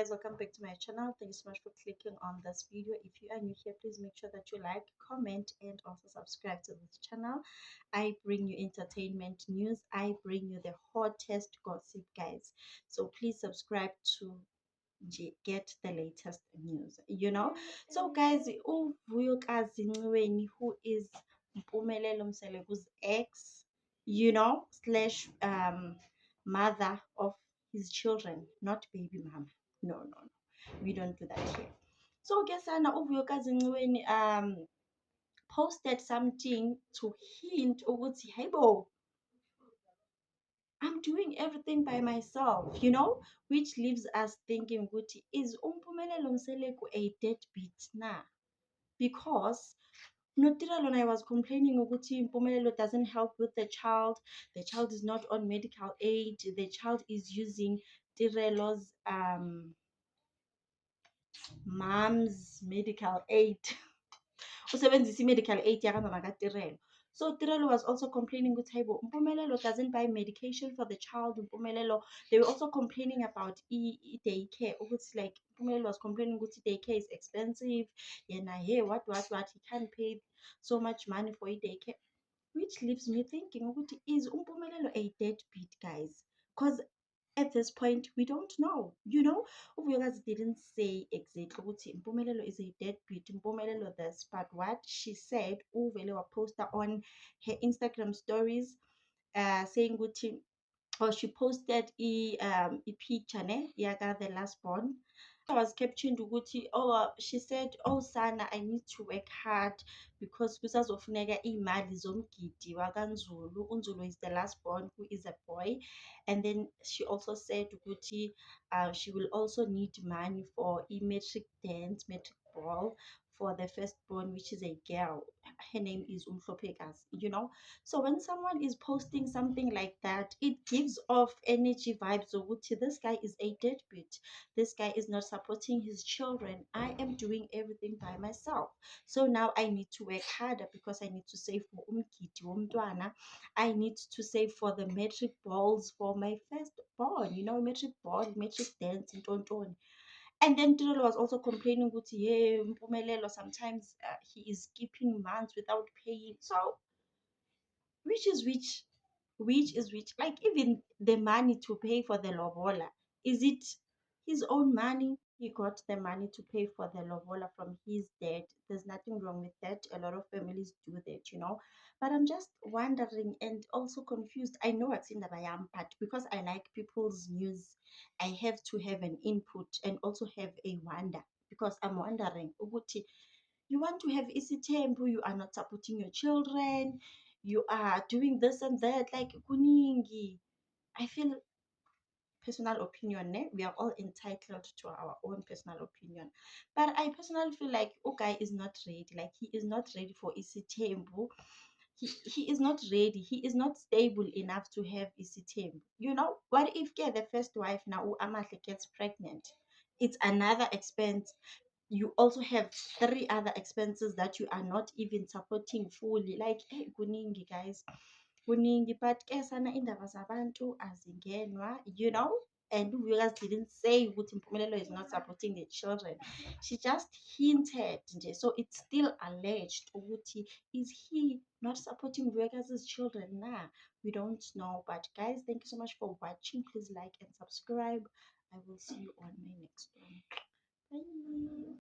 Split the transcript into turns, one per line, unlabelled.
Guys, welcome back to my channel. Thank you so much for clicking on this video. If you are new here, please make sure that you like, comment, and also subscribe to this channel. I bring you entertainment news. I bring you the hottest gossip, guys. So please subscribe to get the latest news. So guys, uVuyokazi Ncweni, who is Mpumelelo Mseleku's ex, slash mother of his children, not baby mama. No, no, no. We don't do that here. So guess uVuyokazi Ncweni posted something to hint ukuthi, hey bo, I'm doing everything by myself, which leaves us thinking, Guti, is Umpumelelo Mseleku a deadbeat na? Because Notiralona, I was complaining Uguti Umpumelelo doesn't help with the child is not on medical aid, the child is using Tirelo's mom's medical aid. Usebenzisa i-medical aid yakamama kaTirelo. So Tirelo was also complaining with Taibo. Mpumelelo doesn't buy medication for the child. Mpumelelo, they were also complaining about daycare. It's like Mpumelelo was complaining with daycare is expensive. Yeah, hey, what? He can't pay so much money for daycare. Which leaves me thinking, is Mpumelelo a deadbeat, guys? Because at this point we don't know. Uvuyokazi didn't say exactly ukuthi Mpumelelo is a deadbeat, Mpumelelo this, but what she said, uvele waposta on her Instagram stories, saying ukuthi, or she posted picture ne yaka the last born. I was captioned ukuthi, she said, sana, I need to work hard because kusazofuneka iy'mali zomgidi wakanzulu. UNzulu is the last born, who is a boy. And then she also said ukuthi she will also need money for metric dance, metric ball for the firstborn, which is a girl. Her name is Umhlopekazi. So when someone is posting something like that, it gives off energy vibes of this guy is a deadbeat. This guy is not supporting his children. I am doing everything by myself. So now I need to work harder because I need to save for umgidi womntwana. I need to save for the metric balls for my firstborn, metric ball, metric dance, and tontoni. And then Tirolo was also complaining with Mpumelelo, sometimes he is skipping months without paying. So which is which is which? Like, even the money to pay for the lobola, is it his own money? He got the money to pay for the lobola from his dad. There's nothing wrong with that. A lot of families do that. But I'm just wondering and also confused. I know what's in the bayam, but because I like people's news, I have to have an input and also have a wonder, because I'm wondering, ukuthi, you want to have isitembu, you are not supporting your children, you are doing this and that, like kuningi. I feel, personal opinion, we are all entitled to our own personal opinion, but I personally feel like Ugai is not ready. Like, he is not ready for isitembu. He is not ready. He is not stable enough to have isitembu. What if the first wife now Amahle gets pregnant? It's another expense. You also have three other expenses that you are not even supporting fully. Like, hey, kuningi, guys, kuningi. But ke sana indaba zabantu azingenwa. And we guys didn't say ukuthi Mpumelelo is not supporting the children. She just hinted nje. So it's still alleged ukuthi, is he not supporting Vuyokazi's children? Nah, we don't know. But guys, thank you so much for watching. Please like and subscribe. I will see you on my next